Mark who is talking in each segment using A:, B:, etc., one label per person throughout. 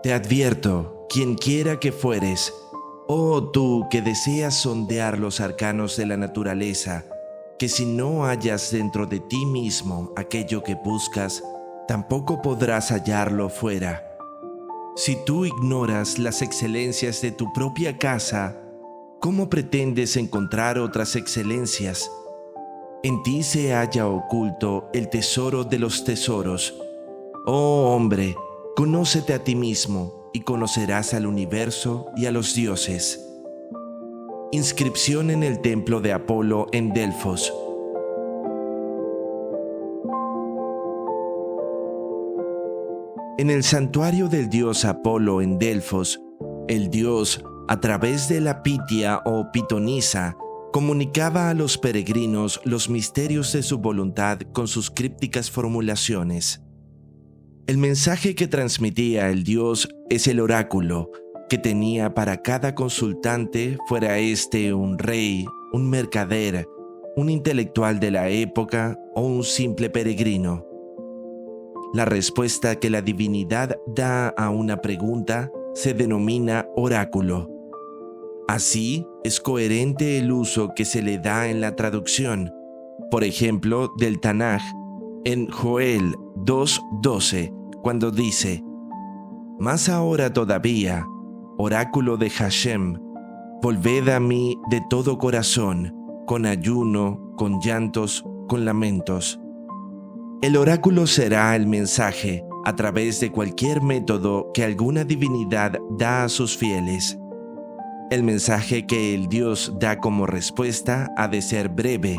A: Te advierto, quienquiera que fueres, oh tú que deseas sondear los arcanos de la naturaleza, que si no hallas dentro de ti mismo aquello que buscas, tampoco podrás hallarlo fuera. Si tú ignoras las excelencias de tu propia casa, ¿cómo pretendes encontrar otras excelencias? En ti se halla oculto el tesoro de los tesoros. Oh hombre, conócete a ti mismo y conocerás al universo y a los dioses. Inscripción en el templo de Apolo en Delfos. En el santuario del dios Apolo en Delfos, el dios, a través de la Pitia o pitonisa, comunicaba a los peregrinos los misterios de su voluntad con sus crípticas formulaciones. El mensaje que transmitía el dios es el oráculo que tenía para cada consultante, fuera este un rey, un mercader, un intelectual de la época o un simple peregrino. La respuesta que la divinidad da a una pregunta se denomina oráculo. Así, es coherente el uso que se le da en la traducción, por ejemplo, del Tanaj, en Joel 2:12, cuando dice: «Más ahora todavía, oráculo de Hashem, volved a mí de todo corazón, con ayuno, con llantos, con lamentos». El oráculo será el mensaje a través de cualquier método que alguna divinidad da a sus fieles. El mensaje que el Dios da como respuesta ha de ser breve.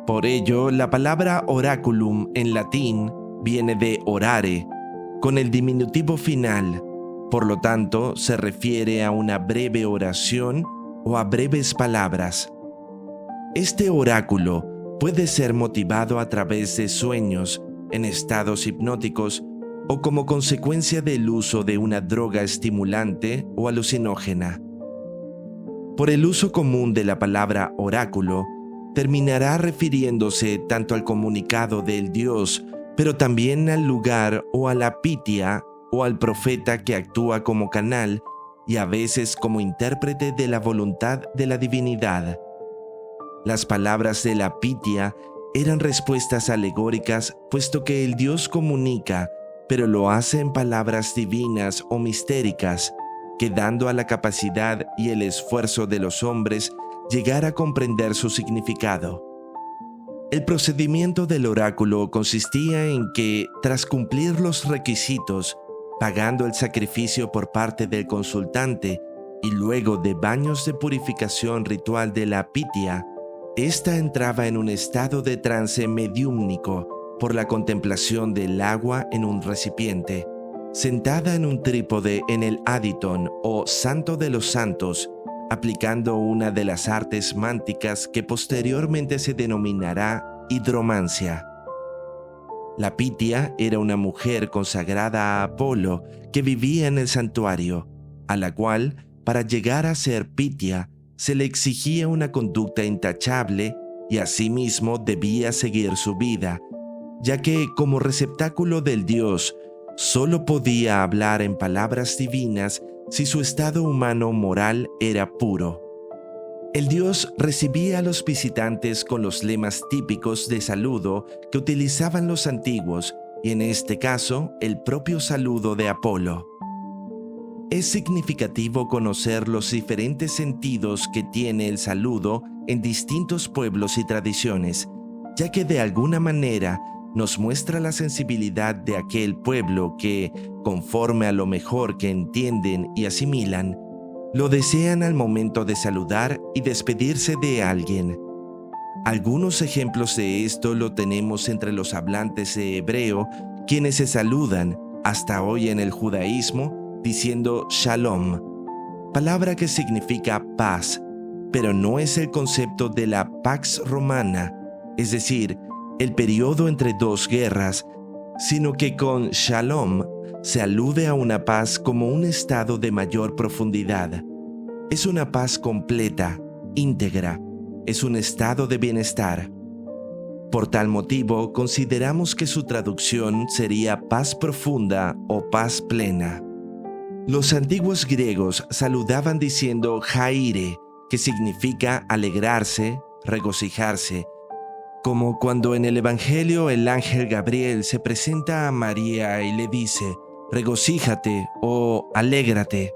A: Por ello, la palabra oraculum en latín viene de orare, con el diminutivo final. Por lo tanto, se refiere a una breve oración o a breves palabras. Este oráculo puede ser motivado a través de sueños, en estados hipnóticos o como consecuencia del uso de una droga estimulante o alucinógena. Por el uso común de la palabra oráculo, terminará refiriéndose tanto al comunicado del Dios, pero también al lugar o a la pitia o al profeta que actúa como canal y a veces como intérprete de la voluntad de la divinidad. Las palabras de la pitia eran respuestas alegóricas, puesto que el Dios comunica, pero lo hace en palabras divinas o mistéricas, quedando a la capacidad y el esfuerzo de los hombres llegar a comprender su significado. El procedimiento del oráculo consistía en que, tras cumplir los requisitos, pagando el sacrificio por parte del consultante y luego de baños de purificación ritual de la pitia, ésta entraba en un estado de trance mediúmnico por la contemplación del agua en un recipiente, sentada en un trípode en el Aditon o Santo de los Santos, aplicando una de las artes mánticas que posteriormente se denominará hidromancia. La Pitia era una mujer consagrada a Apolo que vivía en el santuario, a la cual, para llegar a ser Pitia, se le exigía una conducta intachable y asimismo debía seguir su vida, ya que como receptáculo del Dios, solo podía hablar en palabras divinas si su estado humano moral era puro. El Dios recibía a los visitantes con los lemas típicos de saludo que utilizaban los antiguos y en este caso el propio saludo de Apolo. Es significativo conocer los diferentes sentidos que tiene el saludo en distintos pueblos y tradiciones, ya que de alguna manera nos muestra la sensibilidad de aquel pueblo que, conforme a lo mejor que entienden y asimilan, lo desean al momento de saludar y despedirse de alguien. Algunos ejemplos de esto lo tenemos entre los hablantes de hebreo, quienes se saludan, hasta hoy en el judaísmo, diciendo shalom, palabra que significa paz, pero no es el concepto de la pax romana, es decir, el periodo entre dos guerras, sino que con shalom se alude a una paz como un estado de mayor profundidad. Es una paz completa, íntegra, es un estado de bienestar. Por tal motivo, consideramos que su traducción sería paz profunda o paz plena. Los antiguos griegos saludaban diciendo jaire, que significa alegrarse, regocijarse, como cuando en el Evangelio el ángel Gabriel se presenta a María y le dice, regocíjate o alégrate,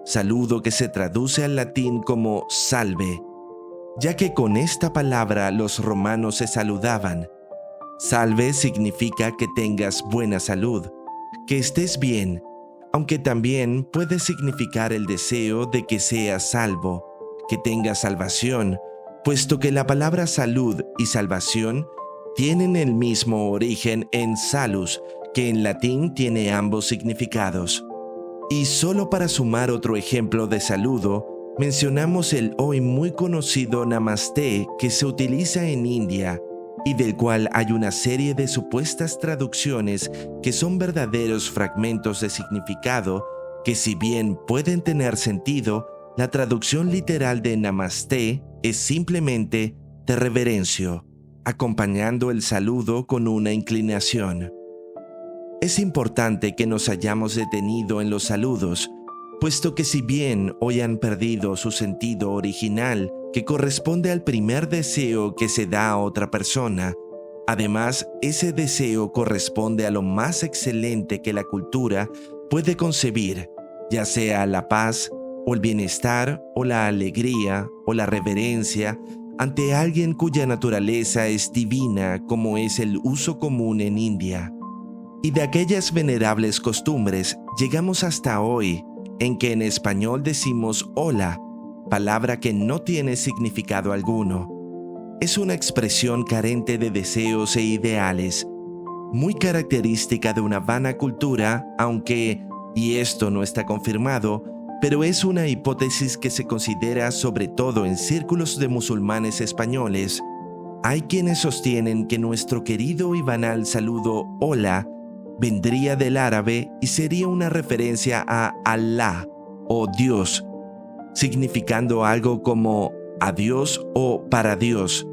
A: saludo que se traduce al latín como salve, ya que con esta palabra los romanos se saludaban. Salve significa que tengas buena salud, que estés bien, aunque también puede significar el deseo de que seas salvo, que tengas salvación, puesto que la palabra salud y salvación tienen el mismo origen en salus, que en latín tiene ambos significados. Y solo para sumar otro ejemplo de saludo, mencionamos el hoy muy conocido Namaste que se utiliza en India y del cual hay una serie de supuestas traducciones que son verdaderos fragmentos de significado que, si bien pueden tener sentido, la traducción literal de Namaste es simplemente te reverencio, acompañando el saludo con una inclinación. Es importante que nos hayamos detenido en los saludos, puesto que si bien hoy han perdido su sentido original, que corresponde al primer deseo que se da a otra persona, además ese deseo corresponde a lo más excelente que la cultura puede concebir, ya sea la paz, o el bienestar, o la alegría, o la reverencia, ante alguien cuya naturaleza es divina como es el uso común en India. Y de aquellas venerables costumbres llegamos hasta hoy, en que en español decimos hola, palabra que no tiene significado alguno. Es una expresión carente de deseos e ideales, muy característica de una vana cultura, aunque, y esto no está confirmado, pero es una hipótesis que se considera sobre todo en círculos de musulmanes españoles. Hay quienes sostienen que nuestro querido y banal saludo hola vendría del árabe y sería una referencia a Allah o Dios, significando algo como adiós o para Dios.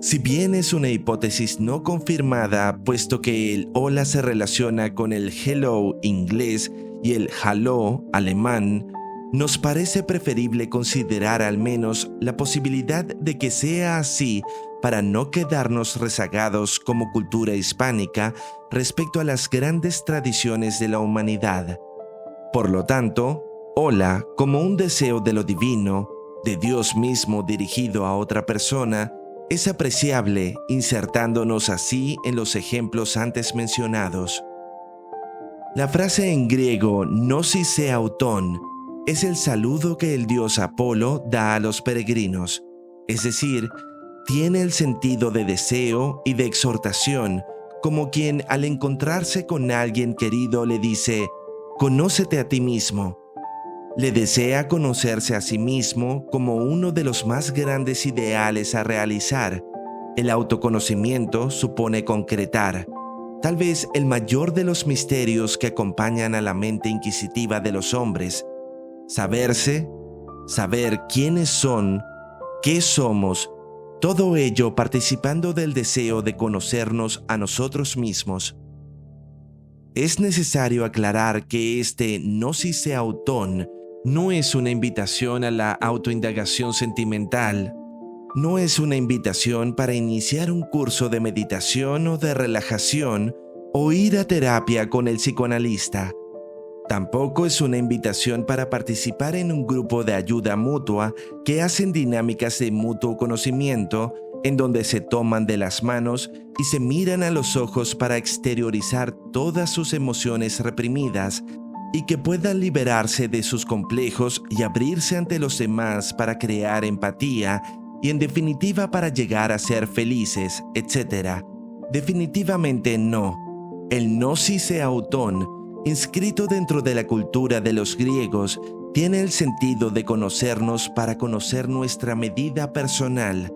A: Si bien es una hipótesis no confirmada, puesto que el hola se relaciona con el hello inglés y el hallo alemán, nos parece preferible considerar al menos la posibilidad de que sea así para no quedarnos rezagados como cultura hispánica respecto a las grandes tradiciones de la humanidad. Por lo tanto, hola, como un deseo de lo divino, de Dios mismo dirigido a otra persona, es apreciable insertándonos así en los ejemplos antes mencionados. La frase en griego gnosis auton es el saludo que el dios Apolo da a los peregrinos, es decir, tiene el sentido de deseo y de exhortación, como quien al encontrarse con alguien querido le dice, «Conócete a ti mismo». Le desea conocerse a sí mismo como uno de los más grandes ideales a realizar. El autoconocimiento supone concretar, tal vez el mayor de los misterios que acompañan a la mente inquisitiva de los hombres. Saberse, saber quiénes son, qué somos, todo ello participando del deseo de conocernos a nosotros mismos. Es necesario aclarar que este gnosis auton no es una invitación a la autoindagación sentimental, no es una invitación para iniciar un curso de meditación o de relajación o ir a terapia con el psicoanalista. Tampoco es una invitación para participar en un grupo de ayuda mutua que hacen dinámicas de mutuo conocimiento en donde se toman de las manos y se miran a los ojos para exteriorizar todas sus emociones reprimidas y que puedan liberarse de sus complejos y abrirse ante los demás para crear empatía y en definitiva para llegar a ser felices, etc. Definitivamente no. El gnosis auton, inscrito dentro de la cultura de los griegos, tiene el sentido de conocernos para conocer nuestra medida personal.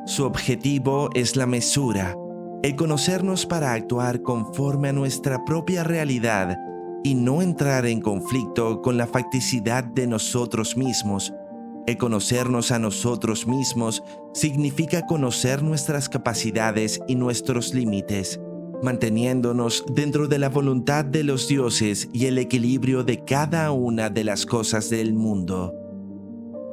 A: Su objetivo es la mesura, el conocernos para actuar conforme a nuestra propia realidad y no entrar en conflicto con la facticidad de nosotros mismos. El conocernos a nosotros mismos significa conocer nuestras capacidades y nuestros límites. manteniéndonos dentro de la voluntad de los dioses y el equilibrio de cada una de las cosas del mundo.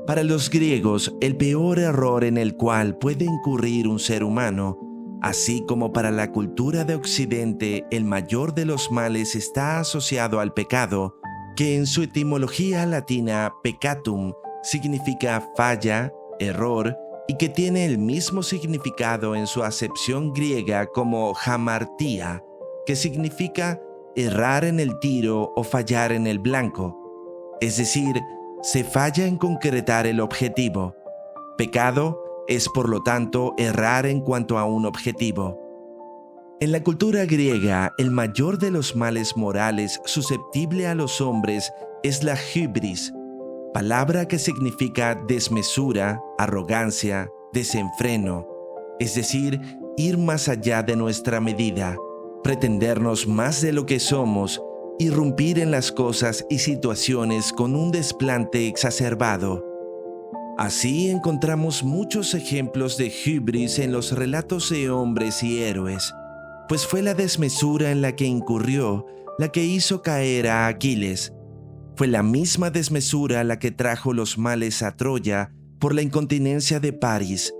A: Para los griegos, el peor error en el cual puede incurrir un ser humano, así como para la cultura de Occidente, el mayor de los males está asociado al pecado, que en su etimología latina peccatum significa falla, error, y que tiene el mismo significado en su acepción griega como hamartia, que significa errar en el tiro o fallar en el blanco, es decir, se falla en concretar el objetivo. Pecado es, por lo tanto, errar en cuanto a un objetivo. En la cultura griega, el mayor de los males morales susceptible a los hombres es la hybris, palabra que significa desmesura, arrogancia, desenfreno, es decir, ir más allá de nuestra medida, pretendernos más de lo que somos, irrumpir en las cosas y situaciones con un desplante exacerbado. Así encontramos muchos ejemplos de hybris en los relatos de hombres y héroes, pues fue la desmesura en la que incurrió la que hizo caer a Aquiles. Fue la misma desmesura la que trajo los males a Troya por la incontinencia de París.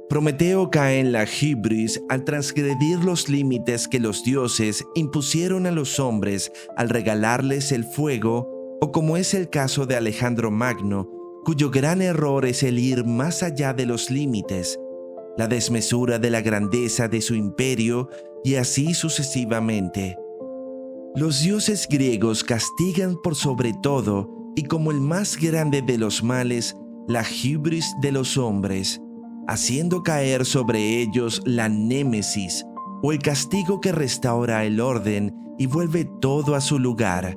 A: Prometeo cae en la hybris al transgredir los límites que los dioses impusieron a los hombres al regalarles el fuego, o como es el caso de Alejandro Magno, cuyo gran error es el ir más allá de los límites, la desmesura de la grandeza de su imperio y así sucesivamente. Los dioses griegos castigan por sobre todo y como el más grande de los males la hybris de los hombres, haciendo caer sobre ellos la némesis o el castigo que restaura el orden y vuelve todo a su lugar,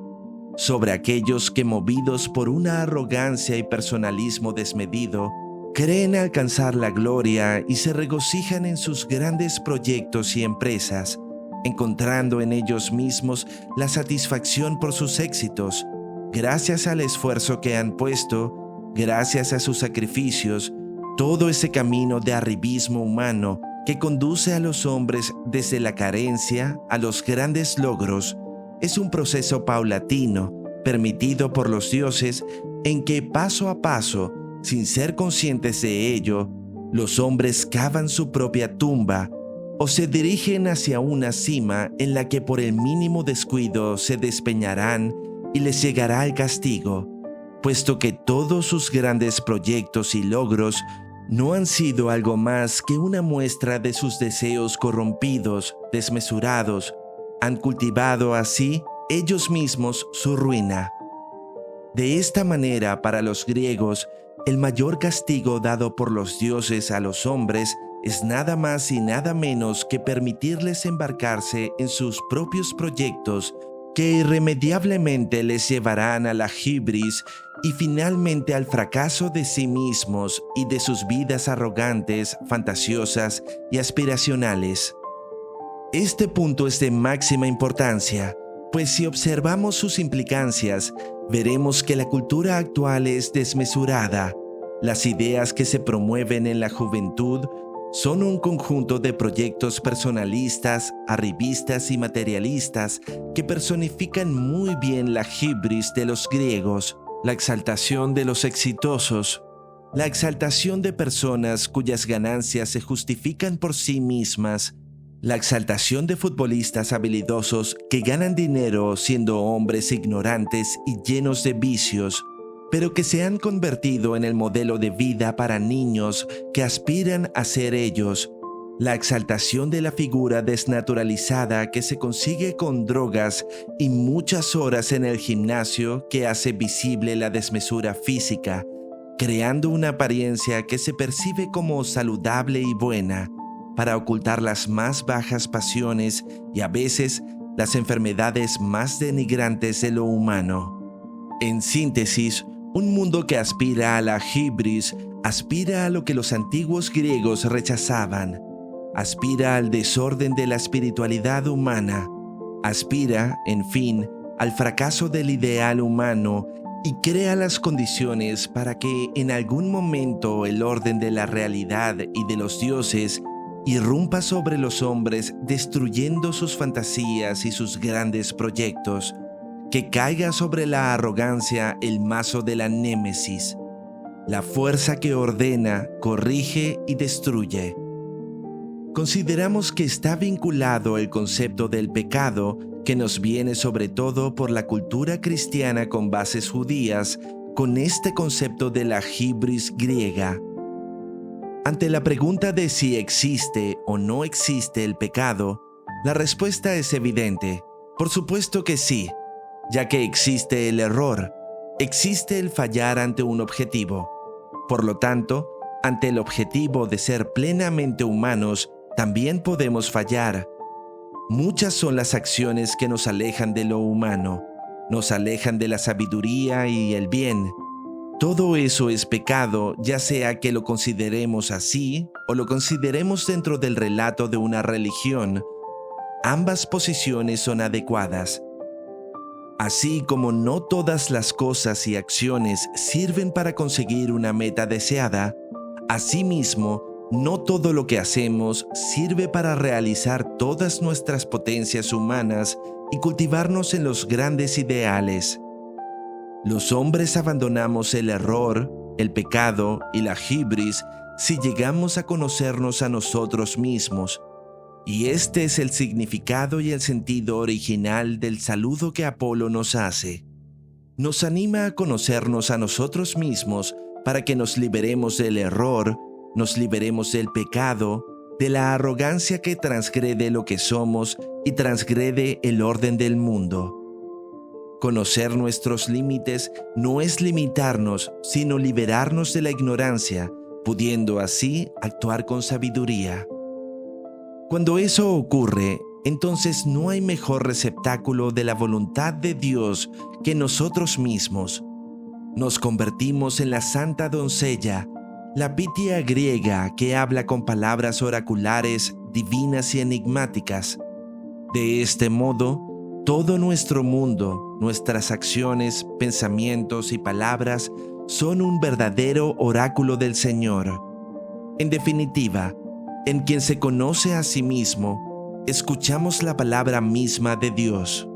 A: sobre aquellos que movidos por una arrogancia y personalismo desmedido, creen alcanzar la gloria y se regocijan en sus grandes proyectos y empresas, encontrando en ellos mismos la satisfacción por sus éxitos, gracias al esfuerzo que han puesto, gracias a sus sacrificios, todo ese camino de arribismo humano que conduce a los hombres desde la carencia a los grandes logros, es un proceso paulatino, permitido por los dioses, en que paso a paso, sin ser conscientes de ello, los hombres cavan su propia tumba o se dirigen hacia una cima en la que por el mínimo descuido se despeñarán y les llegará el castigo, puesto que todos sus grandes proyectos y logros no han sido algo más que una muestra de sus deseos corrompidos, desmesurados, han cultivado así ellos mismos su ruina. De esta manera, para los griegos, el mayor castigo dado por los dioses a los hombres es nada más y nada menos que permitirles embarcarse en sus propios proyectos que irremediablemente les llevarán a la hibris y finalmente al fracaso de sí mismos y de sus vidas arrogantes, fantasiosas y aspiracionales. Este punto es de máxima importancia, pues si observamos sus implicancias, veremos que la cultura actual es desmesurada. Las ideas que se promueven en la juventud son un conjunto de proyectos personalistas, arribistas y materialistas que personifican muy bien la hibris de los griegos, la exaltación de los exitosos, la exaltación de personas cuyas ganancias se justifican por sí mismas, la exaltación de futbolistas habilidosos que ganan dinero siendo hombres ignorantes y llenos de vicios, pero que se han convertido en el modelo de vida para niños que aspiran a ser ellos, la exaltación de la figura desnaturalizada que se consigue con drogas y muchas horas en el gimnasio que hace visible la desmesura física, creando una apariencia que se percibe como saludable y buena, para ocultar las más bajas pasiones y a veces las enfermedades más denigrantes de lo humano. En síntesis, un mundo que aspira a la hibris aspira a lo que los antiguos griegos rechazaban, aspira al desorden de la espiritualidad humana, aspira, en fin, al fracaso del ideal humano y crea las condiciones para que en algún momento el orden de la realidad y de los dioses irrumpa sobre los hombres destruyendo sus fantasías y sus grandes proyectos, que caiga sobre la arrogancia el mazo de la némesis, la fuerza que ordena, corrige y destruye. Consideramos que está vinculado el concepto del pecado, que nos viene sobre todo por la cultura cristiana con bases judías, con este concepto de la hibris griega. Ante la pregunta de si existe o no existe el pecado, la respuesta es evidente. Por supuesto que sí, ya que existe el error, existe el fallar ante un objetivo. Por lo tanto, ante el objetivo de ser plenamente humanos, también podemos fallar. Muchas son las acciones que nos alejan de lo humano, nos alejan de la sabiduría y el bien. Todo eso es pecado, ya sea que lo consideremos así o lo consideremos dentro del relato de una religión. Ambas posiciones son adecuadas. Así como no todas las cosas y acciones sirven para conseguir una meta deseada, asimismo, no todo lo que hacemos sirve para realizar todas nuestras potencias humanas y cultivarnos en los grandes ideales. Los hombres abandonamos el error, el pecado y la hibris si llegamos a conocernos a nosotros mismos. Y este es el significado y el sentido original del saludo que Apolo nos hace. Nos anima a conocernos a nosotros mismos para que nos liberemos del error, nos liberemos del pecado, de la arrogancia que transgrede lo que somos y transgrede el orden del mundo. Conocer nuestros límites no es limitarnos, sino liberarnos de la ignorancia, pudiendo así actuar con sabiduría. Cuando eso ocurre, entonces no hay mejor receptáculo de la voluntad de Dios que nosotros mismos. Nos convertimos en la santa doncella, la pitia griega que habla con palabras oraculares, divinas y enigmáticas. De este modo, todo nuestro mundo, nuestras acciones, pensamientos y palabras son un verdadero oráculo del Señor. En definitiva, en quien se conoce a sí mismo, escuchamos la palabra misma de Dios.